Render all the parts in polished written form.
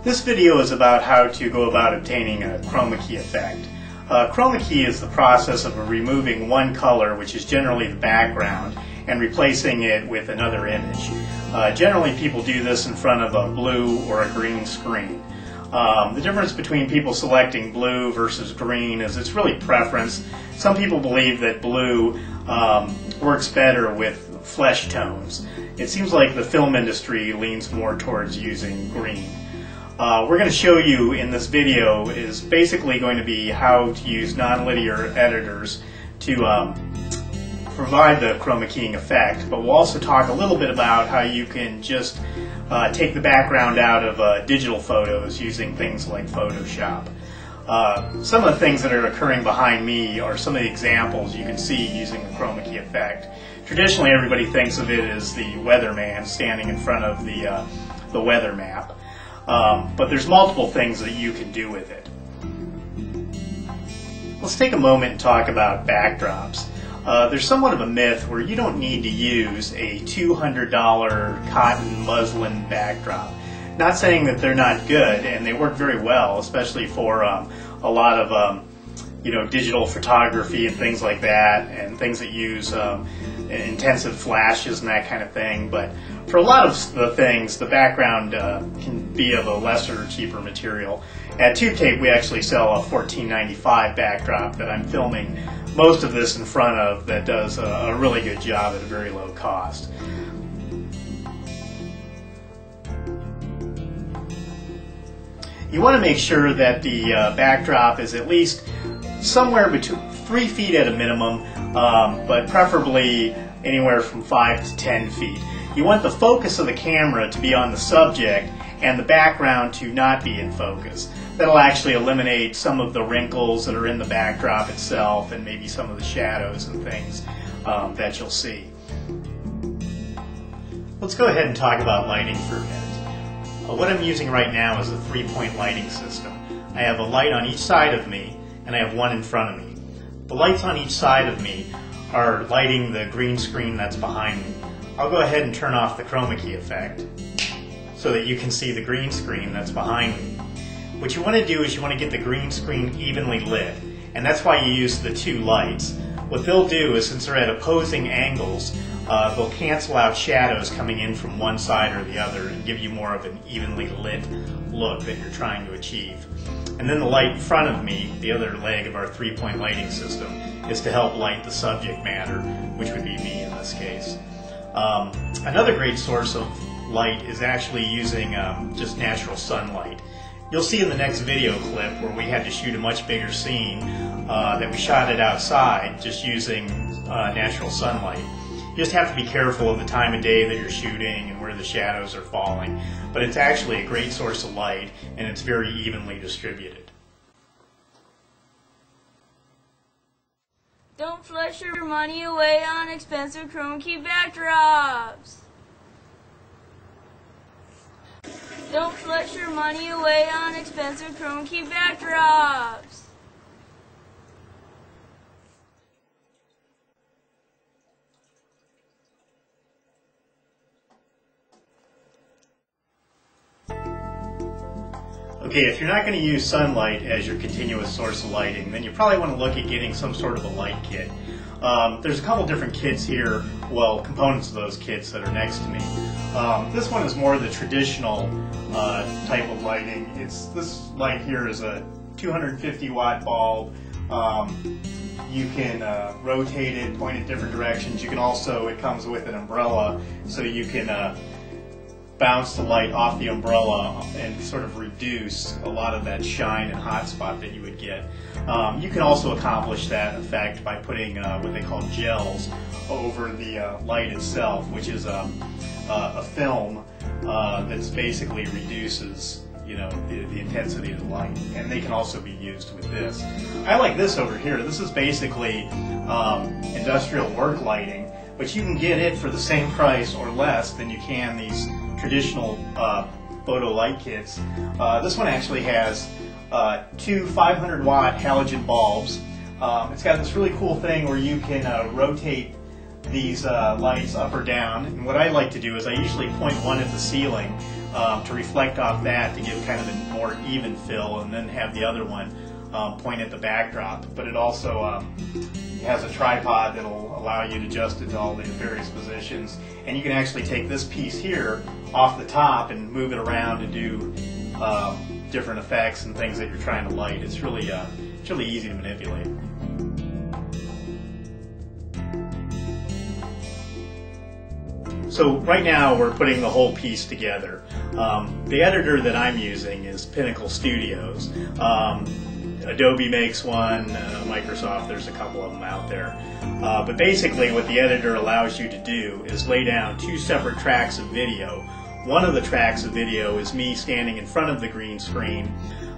This video is about how to go about obtaining a chroma key effect. Chroma key is the process of removing one color, which is generally the background, and replacing it with another image. Generally people do this in front of a blue or a green screen. The difference between people selecting blue versus green is it's really preference. Some people believe that blue works better with flesh tones. It seems like the film industry leans more towards using green. We're going to show you in this video is basically going to be how to use nonlinear editors to provide the chroma keying effect, but we'll also talk a little bit about how you can just take the background out of digital photos using things like Photoshop. Some of the things that are occurring behind me are some of the examples you can see using the chroma key effect. Traditionally everybody thinks of it as the weatherman standing in front of the weather map. But there's multiple things that you can do with it. Let's take a moment and talk about backdrops. There's somewhat of a myth where you don't need to use a $200 cotton muslin backdrop. Not saying that they're not good, and they work very well, especially for a lot of digital photography and things like that, and things that use intensive flashes and that kind of thing. But for a lot of the things, the background can be of a lesser, cheaper material. At TubeTape, we actually sell a $14.95 backdrop that I'm filming most of this in front of that does a really good job at a very low cost. You want to make sure that the backdrop is at least somewhere between 3 feet at a minimum, but preferably anywhere from 5 to 10 feet. You want the focus of the camera to be on the subject and the background to not be in focus. That'll actually eliminate some of the wrinkles that are in the backdrop itself and maybe some of the shadows and things that you'll see. Let's go ahead and talk about lighting for a minute. What I'm using right now is a 3-point lighting system. I have a light on each side of me and I have one in front of me. The lights on each side of me are lighting the green screen that's behind me. I'll go ahead and turn off the chroma key effect so that you can see the green screen that's behind me. What you want to do is you want to get the green screen evenly lit, and that's why you use the two lights. What they'll do is, since they're at opposing angles, they'll cancel out shadows coming in from one side or the other and give you more of an evenly lit look that you're trying to achieve. And then the light in front of me, the other leg of our 3-point lighting system, is to help light the subject matter, which would be me in this case. Another great source of light is actually using just natural sunlight. You'll see in the next video clip where we had to shoot a much bigger scene that we shot it outside just using natural sunlight. You just have to be careful of the time of day that you're shooting and where the shadows are falling, but it's actually a great source of light and it's very evenly distributed. Don't flush your money away on expensive chroma key backdrops. Don't flush your money away on expensive chroma key backdrops. Okay, if you're not going to use sunlight as your continuous source of lighting, then you probably want to look at getting some sort of a light kit. There's a couple different kits here, well, components of those kits that are next to me. This one is more the traditional type of lighting. This light here is a 250 watt bulb. You can rotate it, point it different directions. You can also, it comes with an umbrella, so you can bounce the light off the umbrella and sort of reduce a lot of that shine and hot spot that you would get. You can also accomplish that effect by putting what they call gels over the light itself, which is a film that basically reduces the intensity of the light, and they can also be used with this. I like this over here. This is basically industrial work lighting, but you can get it for the same price or less than you can these traditional photo light kits. This one actually has two 500 watt halogen bulbs. It's got this really cool thing where you can rotate these lights up or down, and what I like to do is I usually point one at the ceiling to reflect off that to give kind of a more even fill, and then have the other one point at the backdrop. But it also has a tripod that'll allow you to adjust it to all the various positions, and you can actually take this piece here off the top and move it around and do different effects and things that you're trying to light. It's really easy to manipulate. So right now we're putting the whole piece together. The editor that I'm using is Pinnacle Studios. Adobe makes one, Microsoft, there's a couple of them out there. But basically what the editor allows you to do is lay down two separate tracks of video. One of the tracks of video is me standing in front of the green screen,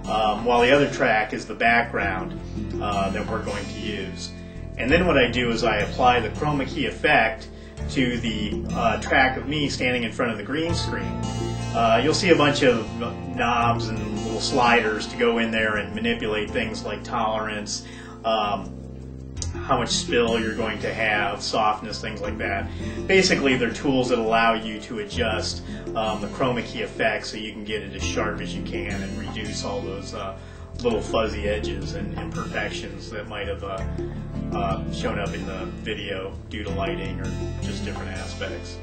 while the other track is the background that we're going to use. And then what I do is I apply the chroma key effect to the track of me standing in front of the green screen. You'll see a bunch of knobs and little sliders to go in there and manipulate things like tolerance, how much spill you're going to have, softness, things like that. Basically, they're tools that allow you to adjust the chroma key effect so you can get it as sharp as you can and reduce all those little fuzzy edges and imperfections that might have shown up in the video due to lighting or just different aspects.